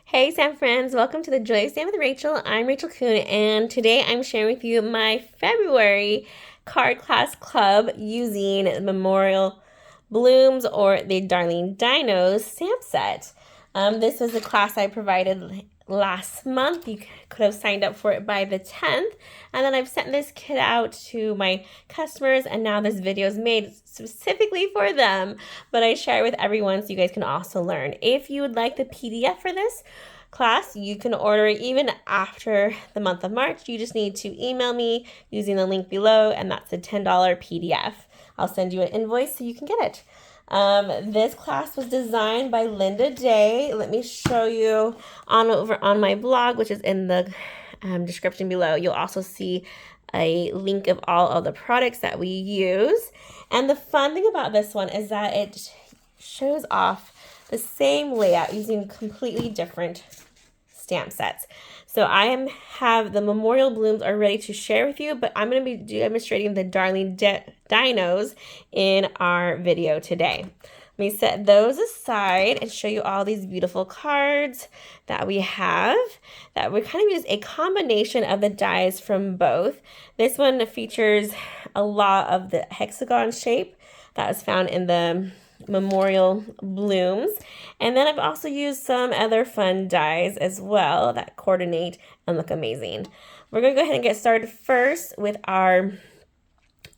Hey Stamp friends, welcome to the Joy of Stamping with Rachel. I'm Rachel Coon, and today I'm sharing with you my February card class club using Memorial Blooms or the Darling Dinos stamp set. This was a class I provided last month. You could have signed up for it by the 10th, and then I've sent this kit out to my customers, and now this video is made specifically for them, but I share it with everyone so you guys can also learn. If you would like the PDF for this class, you can order it even after the month of March. You just need to email me using the link below, and that's a $10 PDF. I'll send you an invoice so you can get it. This class was designed by Linda Day. Let me show you over on my blog, which is in the description below. You'll also see a link of all of the products that we use. And the fun thing about this one is that it shows off the same layout using completely different stamp sets. So I have the Memorial Blooms are ready to share with you, but I'm going to be demonstrating the Darling Dinos in our video today. Let me set those aside and show you all these beautiful cards that we have that we kind of use a combination of the dies from both. This one features a lot of the hexagon shape that was found in the Memorial Blooms, and then I've also used some other fun dies as well that coordinate and look amazing. We're going to go ahead and get started first with our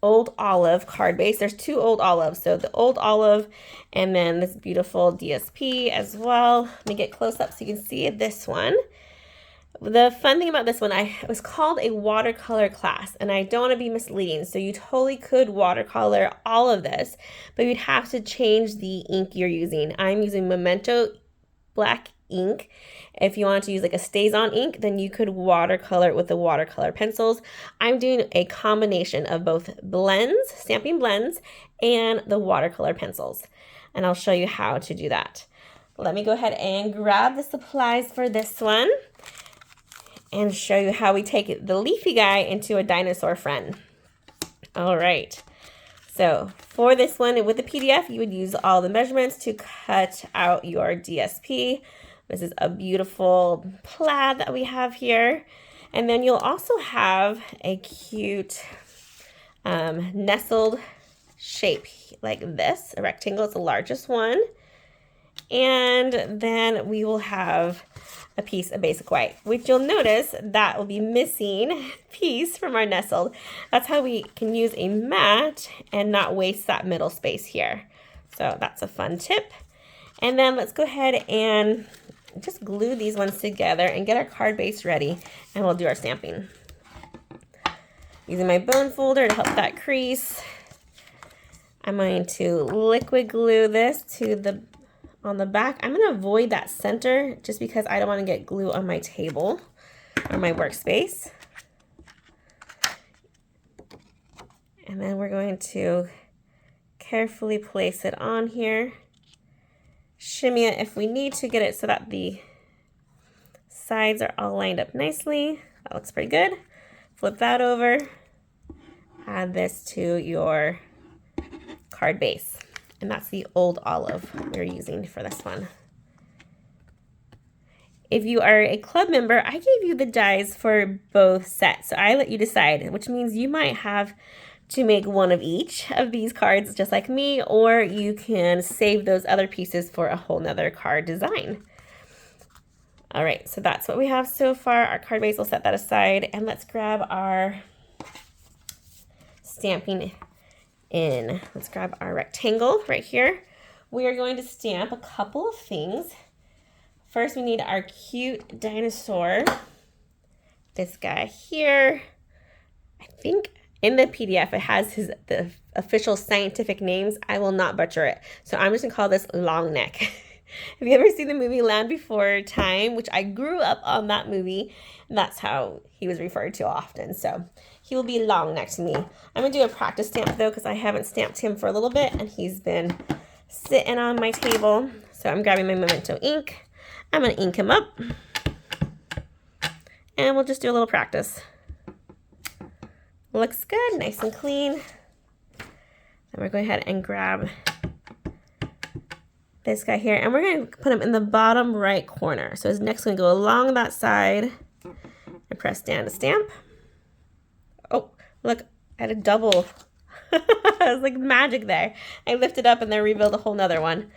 Old Olive card base. There's two Old Olives, so the Old Olive and then this beautiful DSP as well. Let me get close up so you can see this one. The fun thing about this one, it was called a watercolor class, and I don't want to be misleading, so you totally could watercolor all of this, but you'd have to change the ink you're using. I'm using Memento black ink. If you want to use like a StazOn ink, then you could watercolor it with the watercolor pencils. I'm doing a combination of both blends, Stampin Blends, and the watercolor pencils, and I'll show you how to do that. Let me go ahead and grab the supplies for this one and show you how we take the leafy guy into a dinosaur friend. All right, so for this one with the PDF, you would use all the measurements to cut out your DSP. This is a beautiful plaid that we have here. And then you'll also have a cute nestled shape like this, a rectangle. It's the largest one. And then we will have a piece of basic white, which you'll notice that will be missing piece from our nestled. That's how we can use a mat and not waste that middle space here. So that's a fun tip. And then let's go ahead and just glue these ones together and get our card base ready, and we'll do our stamping. Using my bone folder to help that crease, I'm going to liquid glue this to on the back. I'm going to avoid that center just because I don't want to get glue on my table or my workspace. And then we're going to carefully place it on here. Shimmy it if we need to get it so that the sides are all lined up nicely. That looks pretty good. Flip that over. Add this to your card base. And that's the Old Olive we're using for this one. If you are a club member, I gave you the dies for both sets. So I let you decide, which means you might have to make one of each of these cards just like me, or you can save those other pieces for a whole nother card design. All right, so that's what we have so far. Our card base, we'll set that aside, and let's grab our stamping in. Let's grab our rectangle right here. We are going to stamp a couple of things. First, we need our cute dinosaur. This guy here. I think in the PDF it has the official scientific names. I will not butcher it, so I'm just gonna call this long neck. Have you ever seen the movie Land Before Time, which I grew up on that movie, and that's how he was referred to often. So he will be long neck to me. I'm gonna do a practice stamp though, because I haven't stamped him for a little bit and he's been sitting on my table. So I'm grabbing my Memento ink. I'm gonna ink him up, and we'll just do a little practice. Looks good, nice and clean. Then we're going ahead and grab this guy here, and we're going to put him in the bottom right corner. So his neck's going to go along that side and press down to stamp. Oh, look, I had a double. It was like magic there. I lifted up and then revealed a whole nother one.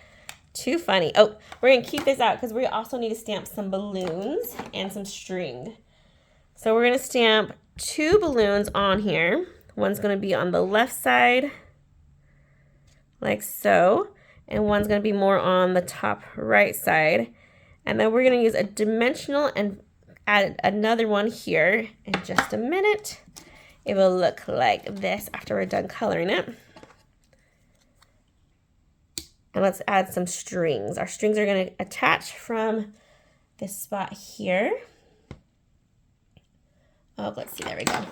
Too funny. Oh, we're going to keep this out because we also need to stamp some balloons and some string. So we're going to stamp 2 balloons on here. One's going to be on the left side, like so. And one's going to be more on the top right side. And then we're going to use a dimensional and add another one here in just a minute. It will look like this after we're done coloring it. And let's add some strings. Our strings are going to attach from this spot here. Oh, let's see, there we go.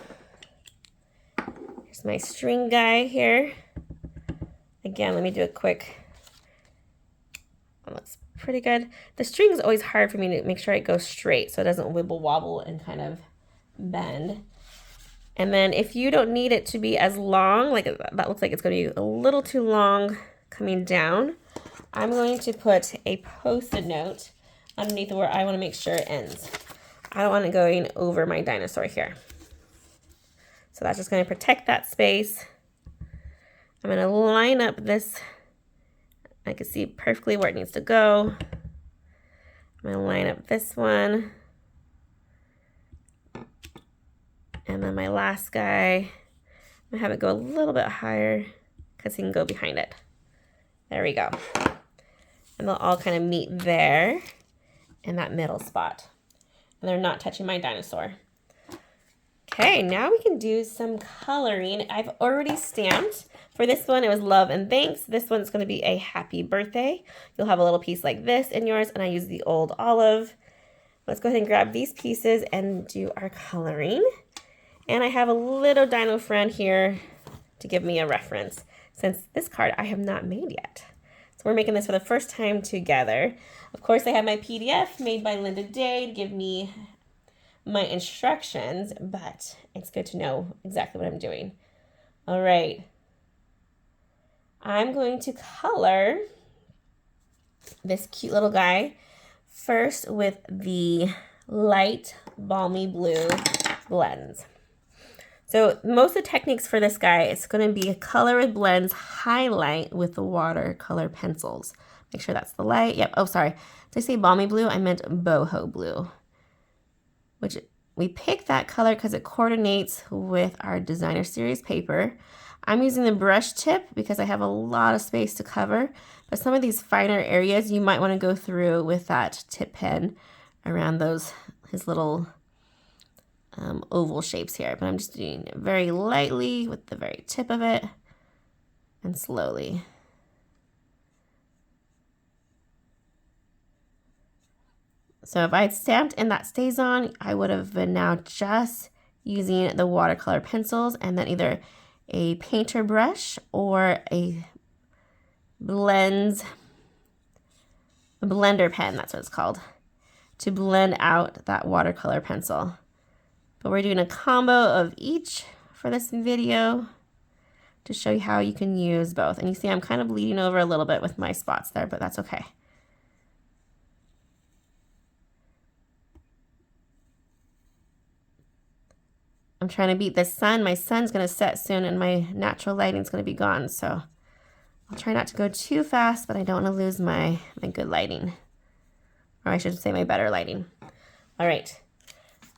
Here's my string guy here. Again, let me do a quick. That looks pretty good. The string is always hard for me to make sure it goes straight so it doesn't wibble wobble and kind of bend. And then if you don't need it to be as long, like that looks like it's going to be a little too long coming down, I'm going to put a Post-it note underneath where I want to make sure it ends. I don't want it going over my dinosaur here. So that's just going to protect that space. I'm going to line up this. I can see perfectly where it needs to go. I'm going to line up this one. And then my last guy, I'm going to have it go a little bit higher because he can go behind it. There we go. And they'll all kind of meet there in that middle spot. And they're not touching my dinosaur. Okay, now we can do some coloring. I've already stamped. For this one, it was Love and Thanks. This one's going to be a Happy Birthday. You'll have a little piece like this in yours, and I use the Old Olive. Let's go ahead and grab these pieces and do our coloring. And I have a little dino friend here to give me a reference, since this card I have not made yet. So we're making this for the first time together. Of course, I have my PDF made by Linda Day to give me my instructions, but it's good to know exactly what I'm doing. All right. I'm going to color this cute little guy first with the light balmy blue blends. So most of the techniques for this guy, it's going to be color with blends, highlight with the watercolor pencils. Make sure that's the light. Yep. Oh, sorry. Did I say balmy blue? I meant boho blue. Which we picked that color because it coordinates with our designer series paper. I'm using the brush tip because I have a lot of space to cover. But some of these finer areas you might want to go through with that tip pen around his little oval shapes here, but I'm just doing it very lightly with the very tip of it and slowly. So if I had stamped and that stays on, I would have been now just using the watercolor pencils and then either a painter brush or a blender pen, that's what it's called, to blend out that watercolor pencil. But we're doing a combo of each for this video to show you how you can use both. And you see I'm kind of bleeding over a little bit with my spots there, but that's okay. I'm trying to beat the sun. My sun's going to set soon and my natural lighting's going to be gone. So I'll try not to go too fast, but I don't want to lose my good lighting. Or I should say my better lighting. All right.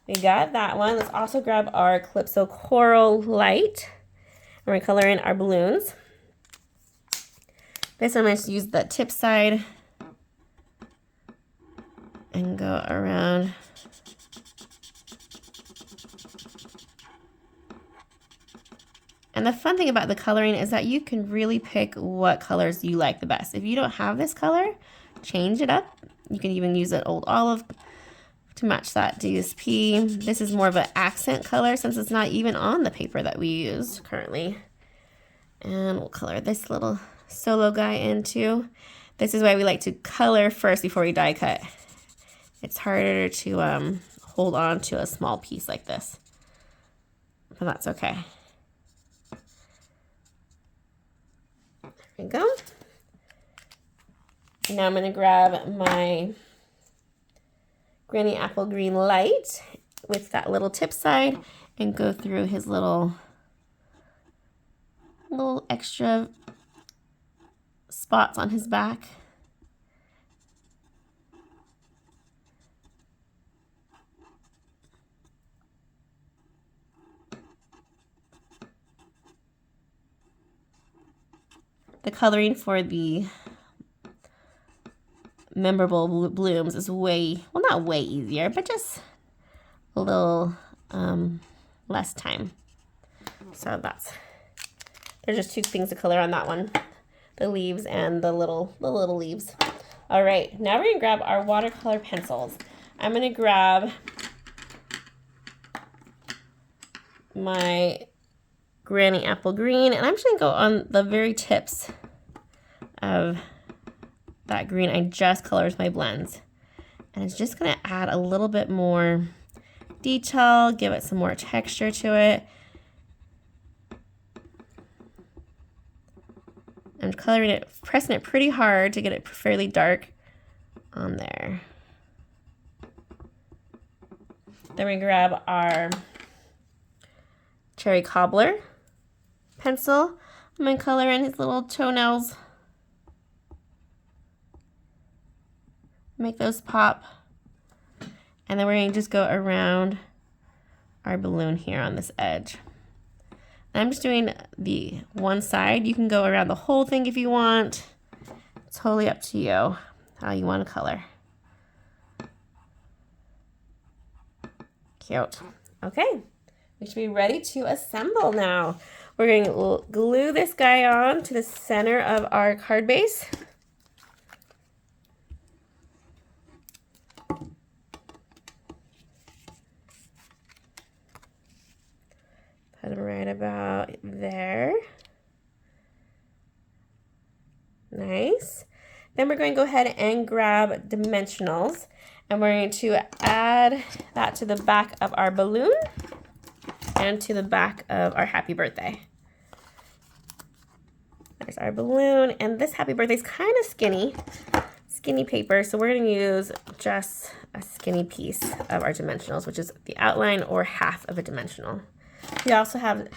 We got that one. Let's also grab our Calypso Coral Light. And we're going to color in our balloons. This one I'm going to use the tip side and go around. And the fun thing about the coloring is that you can really pick what colors you like the best. If you don't have this color, change it up. You can even use an Old Olive to match that DSP. This is more of an accent color since it's not even on the paper that we use currently. And we'll color this little solo guy in too. This is why we like to color first before we die cut. It's harder to hold on to a small piece like this, but that's okay. There we go. Now I'm going to grab my Granny Apple Green Light with that little tip side and go through his little extra spots on his back. The coloring for the memorable blooms is way, well, not way easier, but just a little less time. So there's just two things to color on that one, the leaves and the little leaves. All right, now we're gonna grab our watercolor pencils. I'm gonna grab my Granny Apple Green, and I'm just gonna go on the very tips of that green I just colored with my blends. And it's just gonna add a little bit more detail, give it some more texture to it. I'm coloring it, pressing it pretty hard to get it fairly dark on there. Then we grab our Cherry Cobbler pencil. I'm gonna color in his little toenails. Make those pop. And then we're gonna just go around our balloon here on this edge. And I'm just doing the one side. You can go around the whole thing if you want. It's totally up to you how you want to color. Cute. Okay, we should be ready to assemble now. We're going to glue this guy on to the center of our card base. Put him right about there. Nice. Then we're going to go ahead and grab dimensionals, and we're going to add that to the back of our balloon and to the back of our happy birthday. There's our balloon, and this happy birthday is kind of skinny paper, so we're going to use just a skinny piece of our dimensionals, which is the outline or half of a dimensional. We also have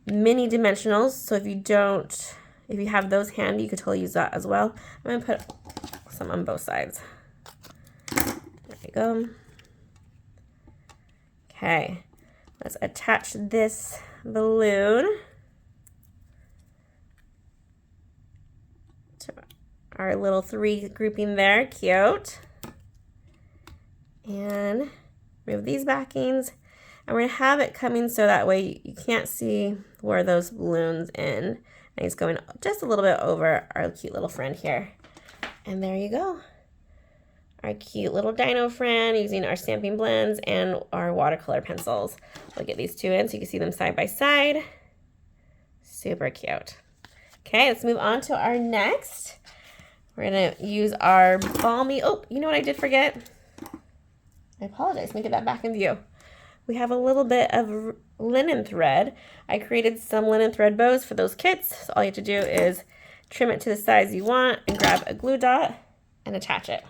mini dimensionals, so if you have those handy, you could totally use that as well. I'm going to put some on both sides. There we go. Okay, let's attach this balloon to our little 3 grouping there. Cute. And remove these backings. And we're going to have it coming so that way you can't see where those balloons end. And it's going just a little bit over our cute little friend here. And there you go. Our cute little dino friend using our Stampin Blends and our watercolor pencils. We'll get these two in so you can see them side by side. Super cute. Okay, let's move on to our next. We're going to use our balmy, oh, you know what I did forget? I apologize, let me get that back in view. We have a little bit of linen thread. I created some linen thread bows for those kits. So all you have to do is trim it to the size you want and grab a glue dot and attach it.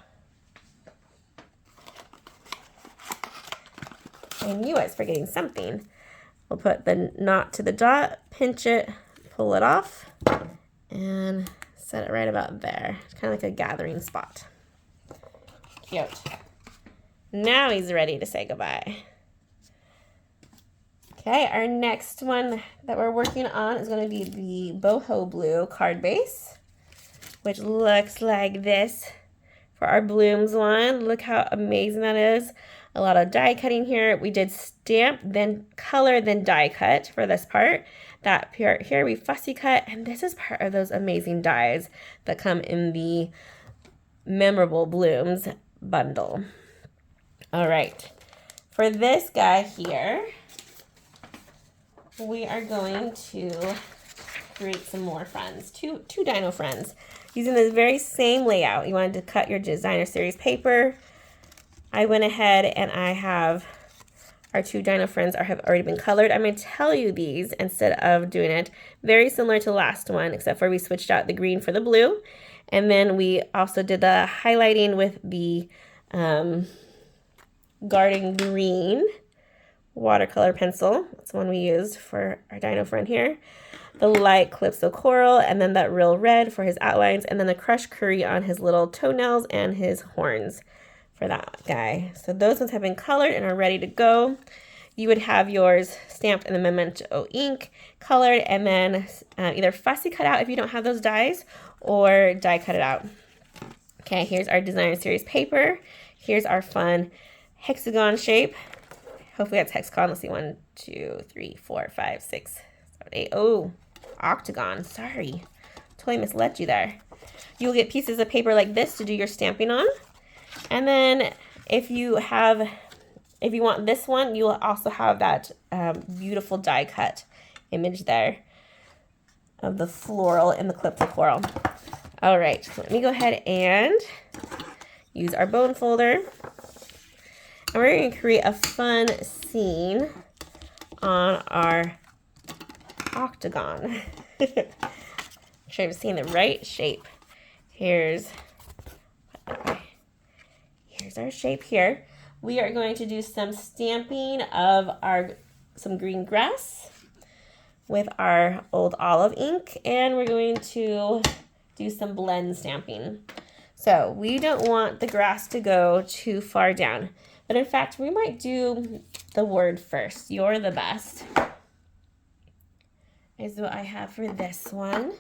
I knew I was forgetting something. We'll put the knot to the dot, pinch it, pull it off, and set it right about there. It's kind of like a gathering spot. Cute. Now he's ready to say goodbye. Okay, our next one that we're working on is going to be the boho blue card base, which looks like this for our blooms one. Look how amazing that is. A lot of die cutting here. We did stamp, then color, then die cut for this part. That part here we fussy cut, and this is part of those amazing dies that come in the memorable blooms bundle. All right, for this guy here, we are going to create some more friends, two dino friends, using this very same layout. You wanted to cut your designer series paper. I went ahead and I have our 2 dino friends have already been colored. I'm going to tell you these instead of doing it. Very similar to the last one, except for we switched out the green for the blue. And then we also did the highlighting with the Garden Green watercolor pencil. That's the one we used for our dino friend here. The light Calypso Coral, and then that real red for his outlines, and then the crushed curry on his little toenails and his horns for that guy. So those ones have been colored and are ready to go. You would have yours stamped in the Memento ink, colored, and then either fussy cut out if you don't have those dies, or die cut it out. Okay, here's our designer series paper. Here's our fun hexagon shape. Hopefully that's hexagon. Let's see, 1, 2, 3, 4, 5, 6, 7, 8. Oh, octagon. Sorry, totally misled you there. You'll get pieces of paper like this to do your stamping on. And then if you want this one, you will also have that beautiful die cut image there of the floral and the Calypso Coral. All right, so let me go ahead and use our bone folder. And we're going to create a fun scene on our octagon. Make sure I'm seeing the right shape. Here's our shape here. We are going to do some stamping of some green grass with our old olive ink, and we're going to do some blend stamping. So we don't want the grass to go too far down, but in fact we might do the word first. You're the best is what I have for this one.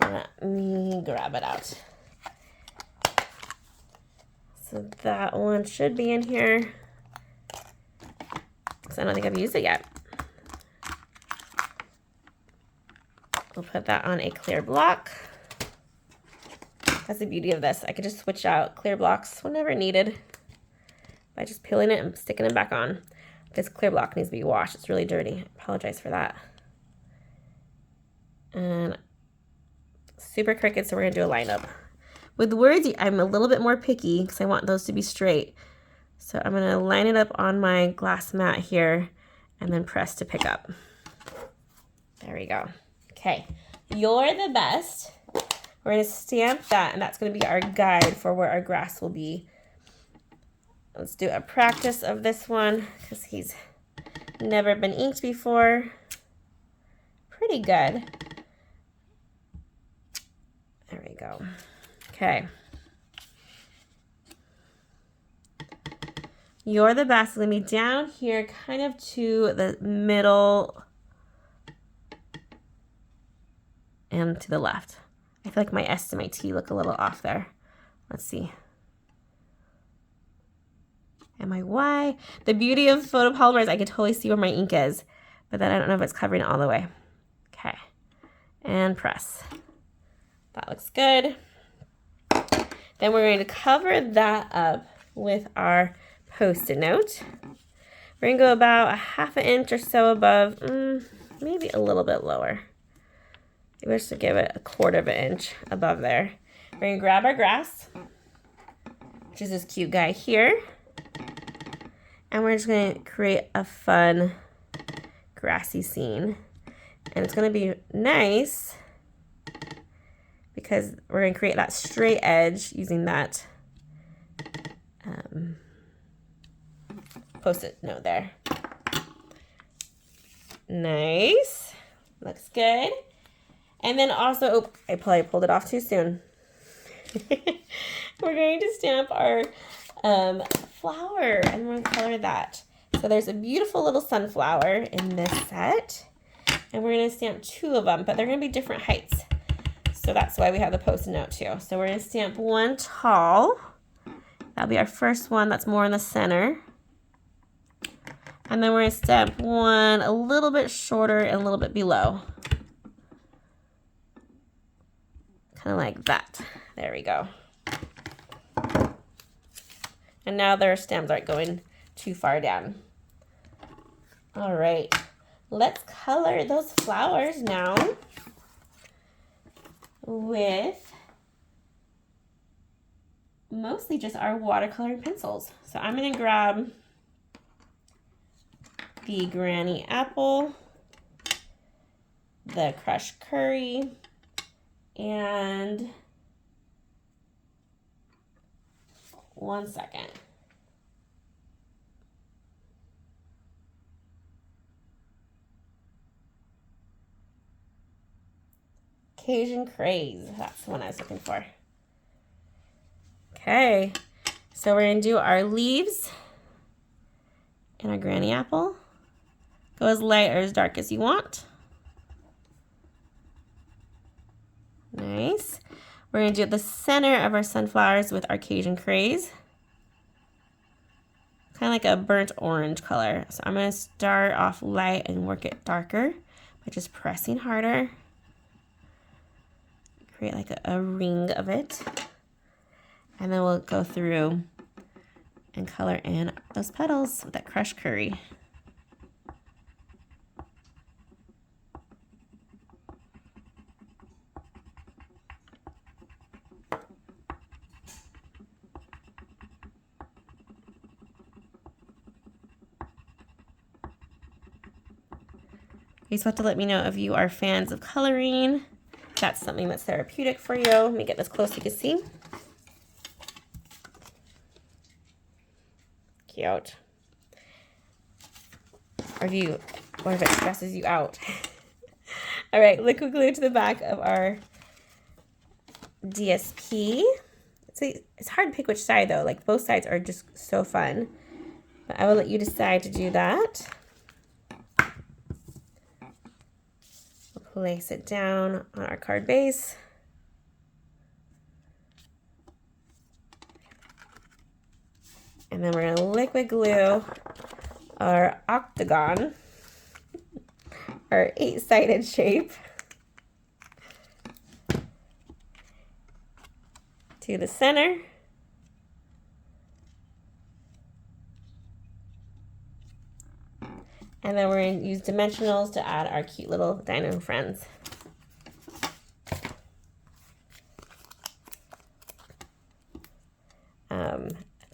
Let me grab it out. So that one should be in here, because I don't think I've used it yet. We'll put that on a clear block. That's the beauty of this. I could just switch out clear blocks whenever needed by just peeling it and sticking it back on. This clear block needs to be washed. It's really dirty. I apologize for that. And super crooked, so we're going to do a lineup. With words, I'm a little bit more picky because I want those to be straight. So I'm going to line it up on my glass mat here and then press to pick up. There we go. Okay, you're the best. We're going to stamp that, and that's going to be our guide for where our grass will be. Let's do a practice of this one because he's never been inked before. Pretty good. There we go. Okay. You're the best. Let me down here kind of to the middle and to the left. I feel like my S and my T look a little off there. Let's see. Am I Y? The beauty of photopolymers, I can totally see where my ink is, but then I don't know if it's covering it all the way. Okay. And press. That looks good. Then we're going to cover that up with our Post-it note. We're going to go about a ½ inch or so above, maybe a little bit lower. Maybe we should give it a ¼ inch above there. We're going to grab our grass, which is this cute guy here. And we're just going to create a fun grassy scene. And it's going to be nice because we're going to create that straight edge using that Post-it note there. Nice. Looks good. And then also, oh, I probably pulled it off too soon. We're going to stamp our flower, and we're going to color that. So there's a beautiful little sunflower in this set, and we're going to stamp 2 of them, but they're going to be different heights. So that's why we have the Post-it note too. So we're going to stamp one tall. That'll be our first one that's more in the center. And then we're going to stamp one a little bit shorter and a little bit below. Kind of like that. There we go. And now their stems aren't going too far down. All right. Let's color those flowers now with mostly just our watercolor pencils. So I'm going to grab the Granny Apple, the crushed curry, and 1 second. Cajun Craze, that's the one I was looking for. Okay, so we're gonna do our leaves and our granny apple. Go as light or as dark as you want. Nice. We're gonna do the center of our sunflowers with our Cajun Craze. Kind of like a burnt orange color. So I'm gonna start off light and work it darker by just pressing harder. Create like a ring of it. And then we'll go through and color in those petals with that crushed curry. You just have to let me know if you are fans of coloring. That's something that's therapeutic for you. Let me get this close so you can see. Cute. Or if it stresses you out. All right, liquid glue to the back of our DSP. It's hard to pick which side though. Like both sides are just so fun. But I will let you decide to do that. Place it down on our card base. And then we're going to liquid glue our octagon, our 8-sided shape, to the center. And then we're going to use dimensionals to add our cute little dino friends.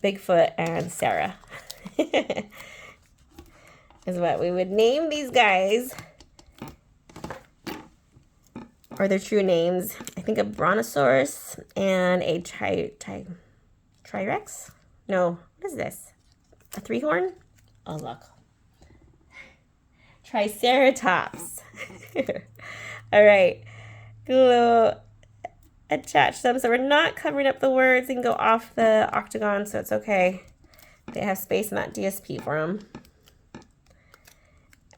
Bigfoot and Sarah is what we would name these guys. Or their true names. I think a brontosaurus and a Trirex? No, what is this? A 3-horn? Oh, look. Triceratops. All right, glue attach them so we're not covering up the words. They can go off the octagon, so it's okay. They have space in that DSP for them.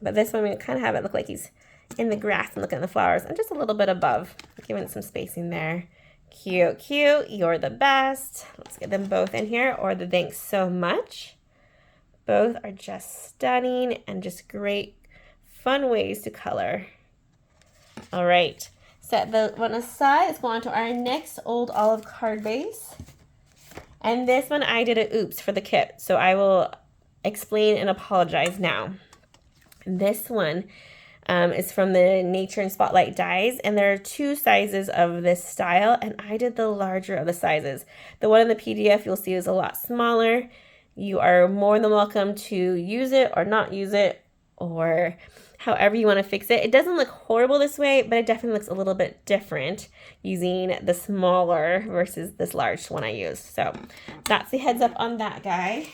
But this one, we kind of have it look like he's in the grass and looking at the flowers and just a little bit above, giving it some spacing there. Cute, cute. You're the best. Let's get them both in here, or the thanks so much. Both are just stunning and just great fun ways to color. All right, set the one aside. Let's go on to our next old olive card base. And this one I did a oops for the kit, so I will explain and apologize now. This one is from the Nature and Spotlight dies, and there are 2 sizes of this style, and I did the larger of the sizes. The one in the PDF you'll see is a lot smaller. You are more than welcome to use it or not use it, or however you want to fix it. It doesn't look horrible this way, but it definitely looks a little bit different using the smaller versus this large one I used. So that's the heads up on that guy.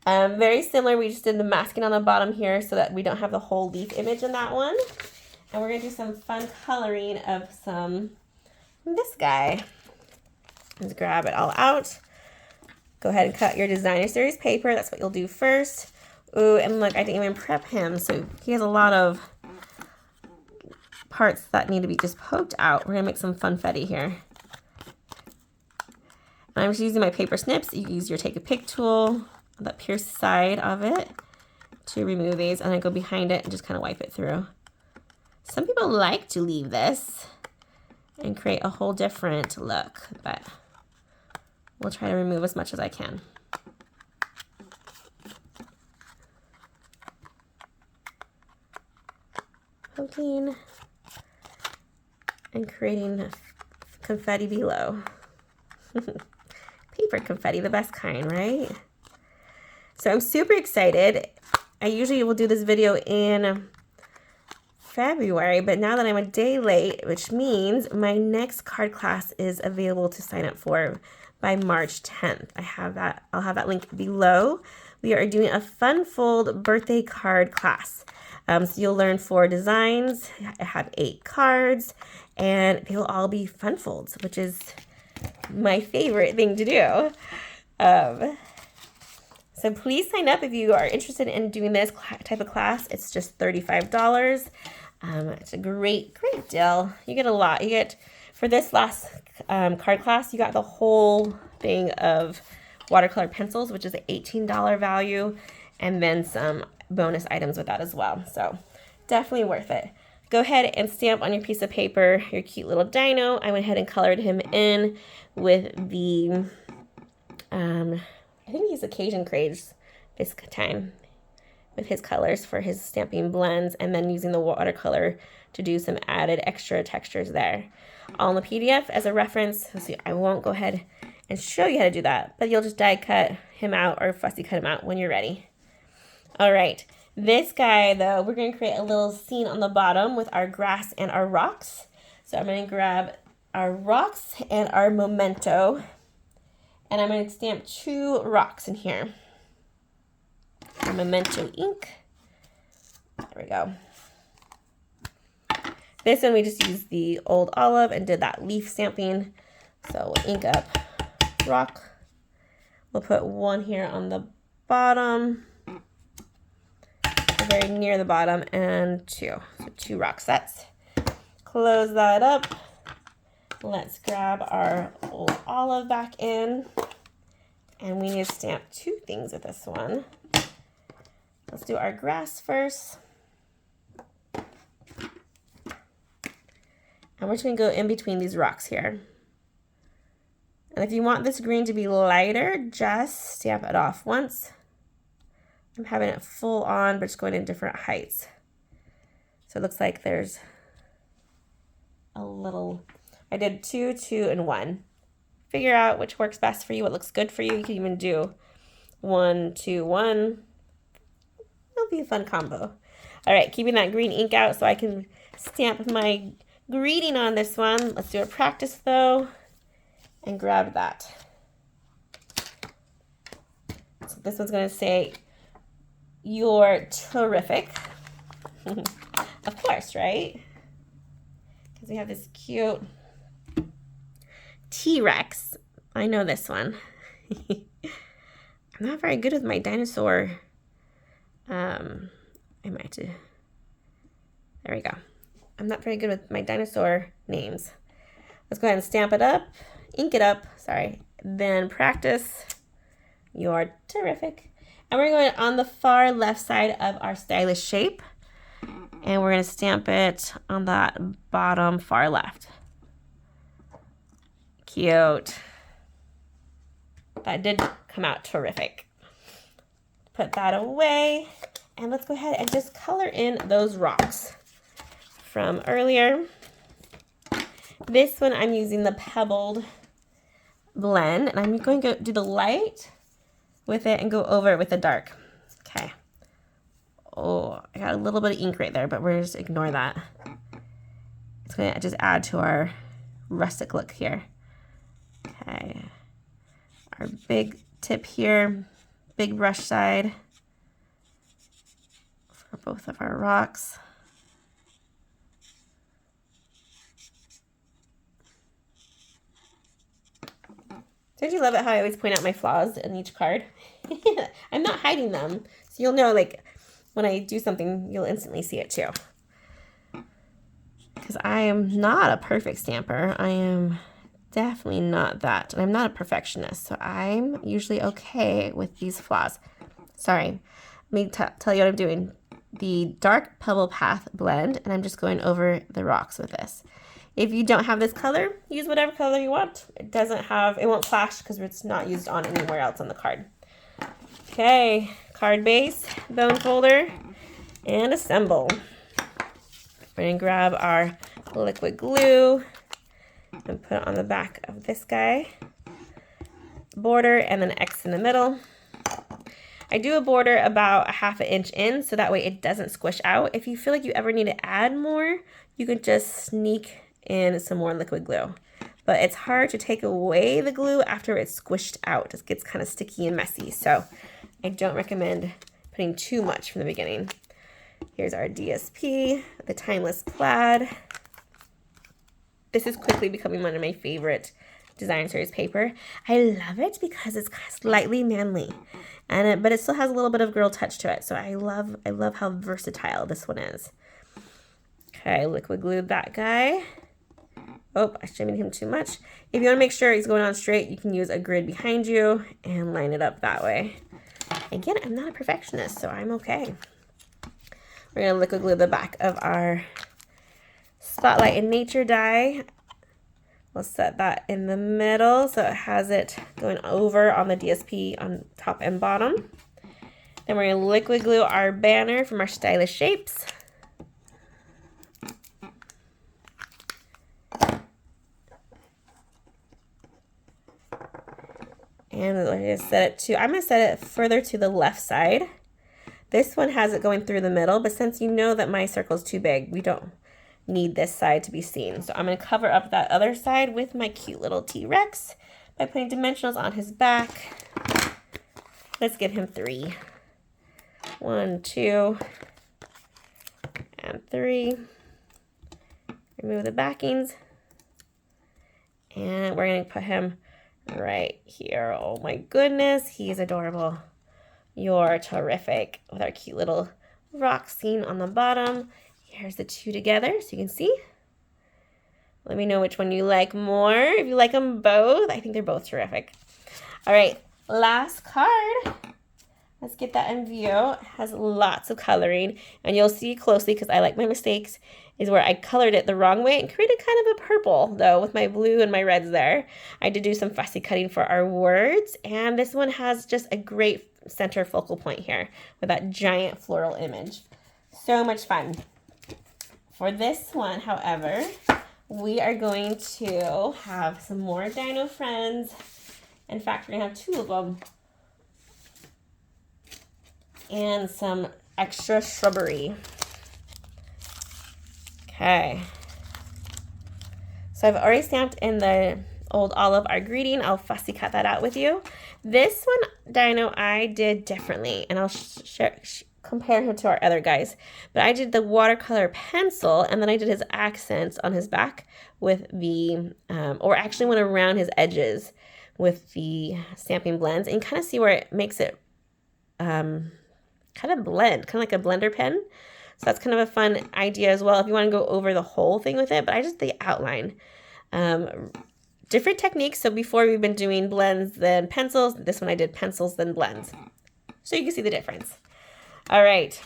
Very similar, we just did the masking on the bottom here so that we don't have the whole leaf image in that one. And we're going to do some fun coloring of this guy. Let's grab it all out. Go ahead and cut your designer series paper. That's what you'll do first. Ooh, and look, I didn't even prep him, so he has a lot of parts that need to be just poked out. We're gonna make some funfetti here. And I'm just using my paper snips. You can use your take a pick tool, that pierced side of it, to remove these, and then go behind it and just kind of wipe it through. Some people like to leave this and create a whole different look, but we'll try to remove as much as I can. Poking and creating confetti below. Paper confetti, the best kind, right? So I'm super excited. I usually will do this video in February, but now that I'm a day late, which means my next card class is available to sign up for by March 10th. I'll have that link below. We are doing a fun fold birthday card class. So you'll learn 4 designs. I have 8 cards, and they will all be fun folds, which is my favorite thing to do. So please sign up if you are interested in doing this type of class. It's just $35. It's a great deal. You get a lot. You get, for this last card class, you got the whole thing of watercolor pencils, which is an $18 value, and then some bonus items with that as well. So definitely worth it. Go ahead and stamp on your piece of paper your cute little dino. I went ahead and colored him in with the, I think he's Occasion Craze this time, with his colors for his Stampin Blends, and then using the watercolor to do some added extra textures there. All in the PDF as a reference. So I won't go ahead and show you how to do that, but you'll just die cut him out or fussy cut him out when you're ready. All right, this guy though, we're going to create a little scene on the bottom with our grass and our rocks. So I'm going to grab our rocks and our memento, and I'm going to stamp 2 rocks in here. Memento ink. There we go. This one we just used the old olive and did that leaf stamping. So we'll ink up rock. We'll put 1 here on the bottom, very near the bottom, and 2. So 2 rock sets. Close that up. Let's grab our old olive back in. And we need to stamp 2 things with this one. Let's do our grass first. And we're just going to go in between these rocks here. And if you want this green to be lighter, just stamp it off once. I'm having it full on, but just going in different heights. So it looks like there's a little, I did 2, 2, and 1. Figure out which works best for you, what looks good for you. You can even do 1, 2, 1. It'll be a fun combo. All right, keeping that green ink out so I can stamp my greeting on this one. Let's do a practice though, and grab that. So this one's gonna say, "You're terrific." Of course, right? Because we have this cute T-Rex. I know this one. I'm not very good with my dinosaur. I might have to, there we go. I'm not very good with my dinosaur names. Let's go ahead and stamp it up, ink it up, sorry. Then practice. You're terrific. And we're going on the far left side of our stylish shape. And we're going to stamp it on that bottom far left. Cute. That did come out terrific. Put that away. And let's go ahead and just color in those rocks from earlier. This one I'm using the pebbled blend, and I'm going to do the light with it and go over it with the dark. Okay. Oh, I got a little bit of ink right there, but we're just ignore that. It's going to just add to our rustic look here. Okay. Our big tip here, big brush side for both of our rocks. Don't you love it how I always point out my flaws in each card? I'm not hiding them. So you'll know, like, when I do something, you'll instantly see it too. Because I am not a perfect stamper. I am definitely not that. And I'm not a perfectionist. So I'm usually okay with these flaws. Sorry. Let me tell you what I'm doing. The dark Pebble Path blend. And I'm just going over the rocks with this. If you don't have this color, use whatever color you want. It won't clash because it's not used on anywhere else on the card. Okay, card base, bone folder, and assemble. We're going to grab our liquid glue and put it on the back of this guy. Border and then X in the middle. I do a border about a 1/2 inch in so that way it doesn't squish out. If you feel like you ever need to add more, you can just sneak in some more liquid glue. But it's hard to take away the glue after it's squished out. It gets kind of sticky and messy, so I don't recommend putting too much from the beginning. Here's our DSP, the Timeless Plaid. This is quickly becoming one of my favorite design series paper. I love it because it's slightly manly, but it still has a little bit of girl touch to it. So I love how versatile this one is. Okay, liquid glue that guy. Oh, I shimmied him too much. If you want to make sure he's going on straight, you can use a grid behind you and line it up that way. Again, I'm not a perfectionist, so I'm okay. We're going to liquid glue the back of our Spotlight in Nature die. We'll set that in the middle so it has it going over on the DSP on top and bottom. Then we're going to liquid glue our banner from our Stylish Shapes. And we're going to set it to, I'm going to set it further to the left side. This one has it going through the middle, but since you know that my circle is too big, we don't need this side to be seen. So I'm going to cover up that other side with my cute little T-Rex by putting dimensionals on his back. Let's give him 3. 1, 2, and 3. Remove the backings. And we're going to put him right here. Oh my goodness, he's adorable. You're terrific. With our cute little rock scene on the bottom. Here's the two together so you can see. Let me know which one you like more. If you like them both, I think they're both terrific. All right, last card. Let's get that in view. It has lots of coloring, and you'll see closely, because I like my mistakes, is where I colored it the wrong way and created kind of a purple, though, with my blue and my reds there. I did do some fussy cutting for our words, and this one has just a great center focal point here with that giant floral image. So much fun. For this one, however, we are going to have some more dino friends. In fact, we're going to have 2 of them. And some extra shrubbery. Okay. So I've already stamped in the old olive our greeting. I'll fussy cut that out with you. This one dino I did differently, and I'll compare him to our other guys. But I did the watercolor pencil, and then I did his accents on his back with the, or actually went around his edges with the Stampin Blends, and kind of see where it makes it kind of blend, kind of like a blender pen. So that's kind of a fun idea as well if you want to go over the whole thing with it, but I just the outline. Different techniques. So before we've been doing blends then pencils. This one I did pencils then blends. So you can see the difference. All right.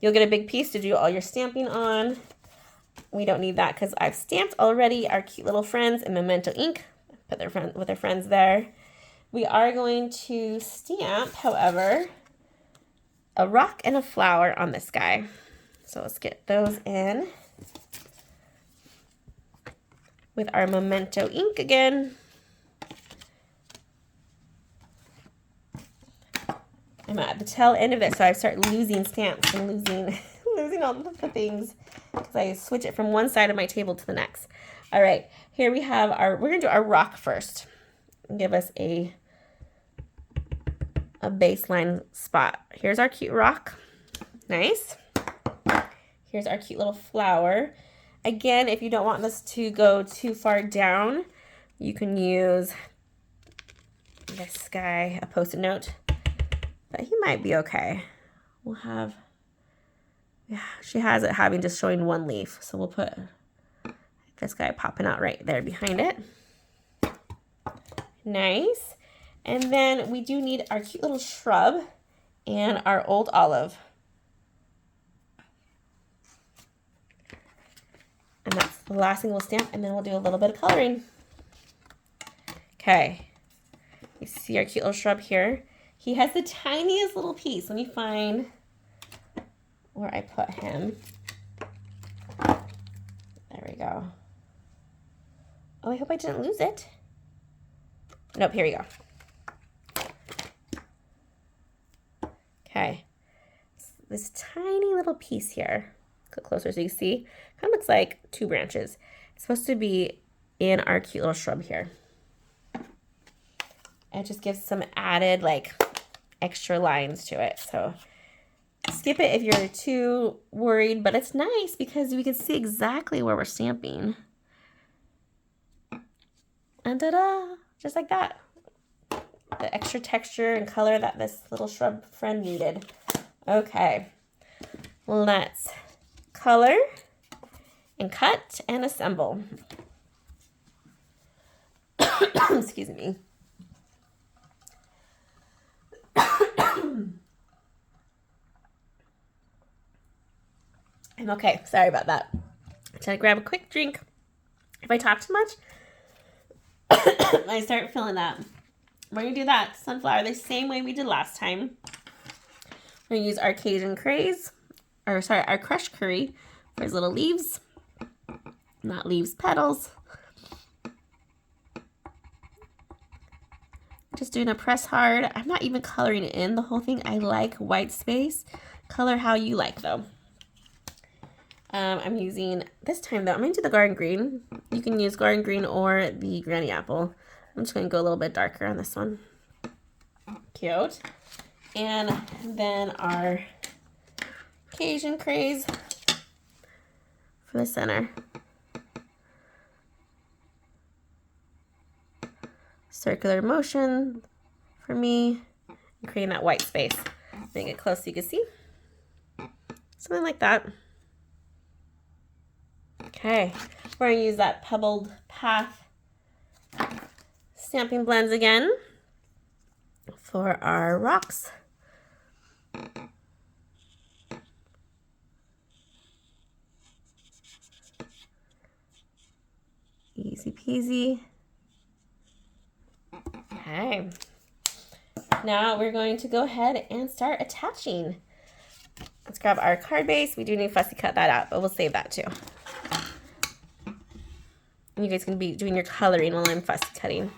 You'll get a big piece to do all your stamping on. We don't need that because I've stamped already our cute little friends in Memento ink. Put their friend with their friends there. We are going to stamp, however, a rock and a flower on this guy. So let's get those in with our Memento ink again. I'm at the tail end of it, so I start losing stamps and losing all the things because I switch it from one side of my table to the next. All right, here we have we're gonna do our rock first. Give us a baseline spot. Here's our cute rock. Nice. Here's our cute little flower. Again, if you don't want this to go too far down, you can use this guy, a Post-it note, but he might be okay. We'll have, yeah, she has it having just showing one leaf, so we'll put this guy popping out right there behind it. Nice. And then we do need our cute little shrub and our old olive. And that's the last thing we'll stamp, and then we'll do a little bit of coloring. Okay. You see our cute little shrub here. He has the tiniest little piece. Let me find where I put him. There we go. Oh, I hope I didn't lose it. Nope, here we go. Okay, this tiny little piece here, get closer so you see, kind of looks like 2 branches. It's supposed to be in our cute little shrub here. It just gives some added like extra lines to it. So skip it if you're too worried, but it's nice because we can see exactly where we're stamping. And ta-da, just like that. The extra texture and color that this little shrub friend needed. Okay, let's color and cut and assemble. Excuse me. I'm okay. Sorry about that. I'm trying to grab a quick drink. If I talk too much, I start feeling that. We're going to do that sunflower the same way we did last time. We're going to use our Cajun craze, or sorry, our crushed curry for his little leaves. Not leaves, petals. Just doing a press hard. I'm not even coloring in the whole thing. I like white space. Color how you like though. I'm using, this time though, I'm going to do the garden green. You can use garden green or the granny apple. I'm just going to go a little bit darker on this one. Cute. And then our Cajun craze for the center. Circular motion for me, and creating that white space. Make it close so you can see. Something like that. Okay, we're going to use that Pebbled Path Stampin Blends again for our rocks. Easy peasy. Okay, now we're going to go ahead and start attaching. Let's grab our card base. We do need to fussy cut that out, but we'll save that too. You guys can be doing your coloring while I'm fussy cutting.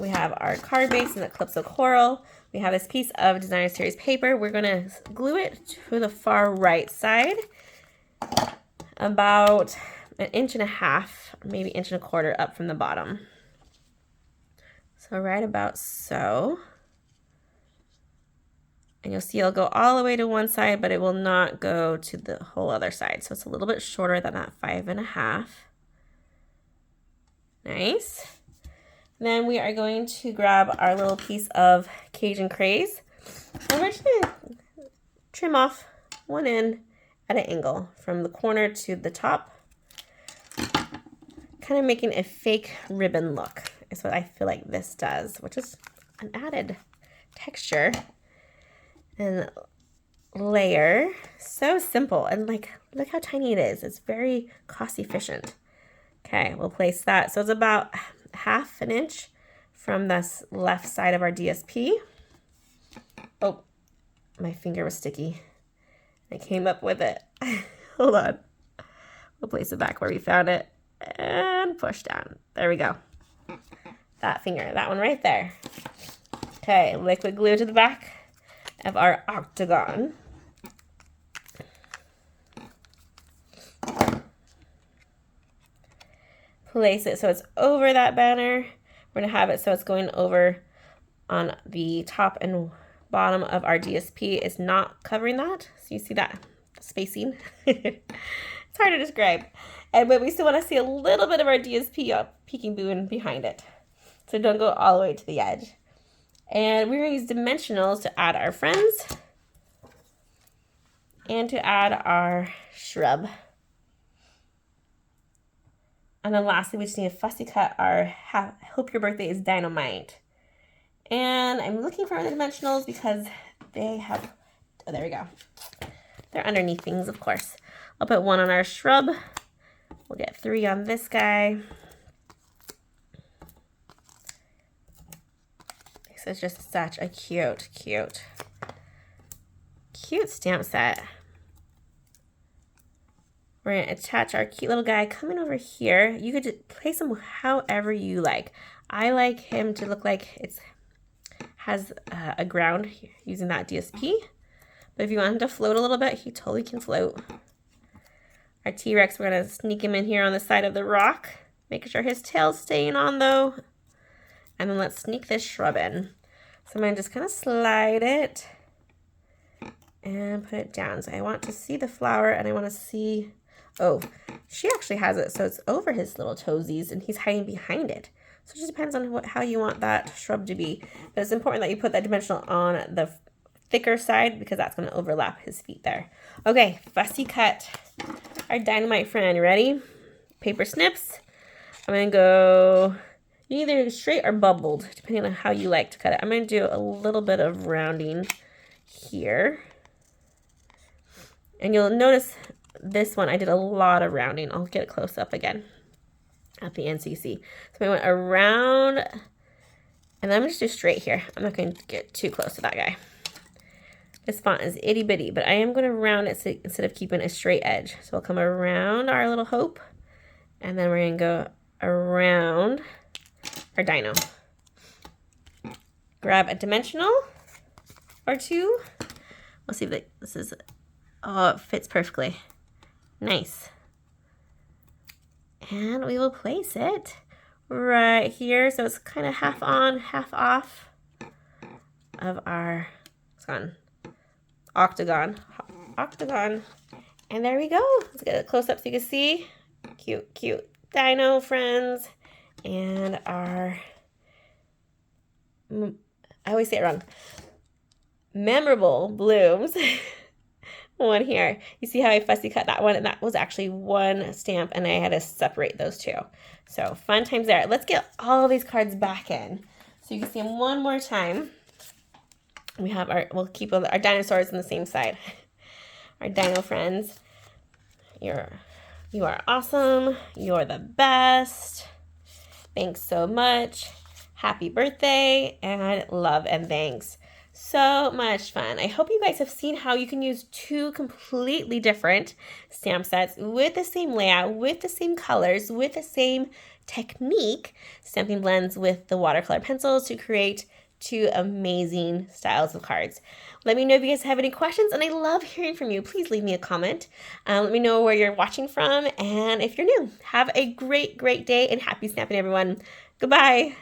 We have our card base and the clips of coral. We have this piece of designer series paper. We're going to glue it to the far right side, about 1.5 inches, maybe 1.25 inches up from the bottom. So right about so. And you'll see it'll go all the way to one side, but it will not go to the whole other side. So it's a little bit shorter than that 5.5. Nice. Then we are going to grab our little piece of Cajun craze. And we're just gonna trim off one end at an angle from the corner to the top. Kind of making a fake ribbon look is what I feel like this does, which is an added texture and layer. So simple, and like, look how tiny it is. It's very cost efficient. Okay, we'll place that. So it's about 1/2 inch from this left side of our DSP. Oh, my finger was sticky. I came up with it. Hold on. We'll place it back where we found it and push down. There we go. That finger, that one right there. Okay, liquid glue to the back of our octagon. Place it so it's over that banner. We're going to have it so it's going over on the top and bottom of our DSP. It's not covering that. So you see that spacing? It's hard to describe. But we still want to see a little bit of our DSP up, peeking boon behind it. So don't go all the way to the edge. And we're going to use dimensionals to add our friends and to add our shrub. And then lastly, we just need to fussy cut our Hope Your Birthday is Dynamite. And I'm looking for the dimensionals because they have, oh, there we go. They're underneath things, of course. I'll put 1 on our shrub. We'll get 3 on this guy. This is just such a cute stamp set. We're going to attach our cute little guy coming over here. You could just place him however you like. I like him to look like it's has a ground using that DSP. But if you want him to float a little bit, he totally can float. Our T-Rex, we're going to sneak him in here on the side of the rock. Making sure his tail's staying on though. And then let's sneak this shrub in. So I'm going to just kind of slide it and put it down. So I want to see the flower and I want to see, oh, she actually has it so it's over his little toesies and he's hiding behind it. So it just depends on how you want that shrub to be. But it's important that you put that dimensional on the thicker side because that's going to overlap his feet there. Okay, fussy cut. Our dynamite friend, ready? Paper snips. I'm going to go either straight or bubbled, depending on how you like to cut it. I'm going to do a little bit of rounding here. And you'll notice this one, I did a lot of rounding. I'll get it close up again at the end so you see. So I went around, and then I'm going to do straight here. I'm not going to get too close to that guy. This font is itty bitty, but I am going to round it so, instead of keeping a straight edge. So we'll come around our little hope, and then we're going to go around our dino. Grab a dimensional or two. We'll see if this is, oh, it fits perfectly. Nice. And we will place it right here. So it's kind of half on, half off of our, it's gone, octagon. And there we go. Let's get it close up so you can see. Cute, cute dino friends. And our, I always say it wrong, memorable blooms. One here. You see how I fussy cut that one? And that was actually one stamp and I had to separate those two. So fun times there. Let's get all these cards back in so you can see them one more time. We have we'll keep our dinosaurs on the same side. Our dino friends. You are awesome. You're the best. Thanks so much. Happy birthday and love and thanks. So much fun. I hope you guys have seen how you can use two completely different stamp sets with the same layout, with the same colors, with the same technique, Stampin' Blends with the watercolor pencils to create two amazing styles of cards. Let me know if you guys have any questions, and I love hearing from you. Please leave me a comment. Let me know where you're watching from, and if you're new, have a great, great day, and happy stamping, everyone. Goodbye.